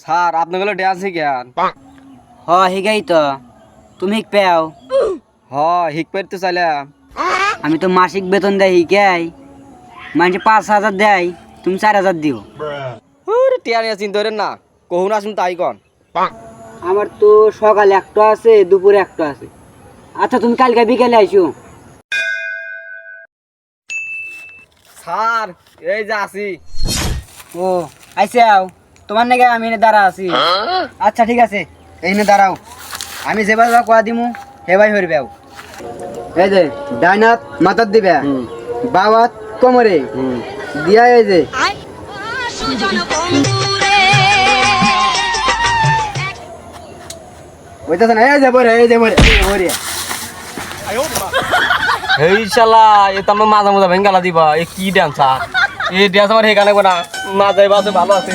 Sir আপনাগুলো dance শিখান। হ হিগাই তো তুমি হিক পেও। হ শিখতে তো চাইলাম। আমি তো মাসিক বেতন দেয় হিকাই, মানে 5,000 দেয়, তুমি 4,000 দিও। টিয়া নিয়ে চিন্তা করেন না, কহুন আসুন তাই কন। আমার তো সকালে একটা আছে, দুপুরে একটা আছে। আচ্ছা তুমি কালকে বিকেলে আইসো। স্যার এই যে আসি। ও আইসাও, তোমার নাকি আমি এনে দাঁড়া আছি। আচ্ছা ঠিক আছে, এইনে দাঁড়াও, আমি যেভাবে কোয়া দিমু সেভাবে হইবেও। এই যে ডাইনাত মাথার দিবে, বাবাত কোমরে দিয়া, এই যে ওইটাছে না, এই যে বরে, এই যে বরে বরে। এই শালা এ তো আমার মাজা মাজা ভেঙ্গালা দিবা, এ কি ড্যান্স? এই ড্যান্স আমার হেকা লাগবে না, না যাইবা আছে ভালো আছে।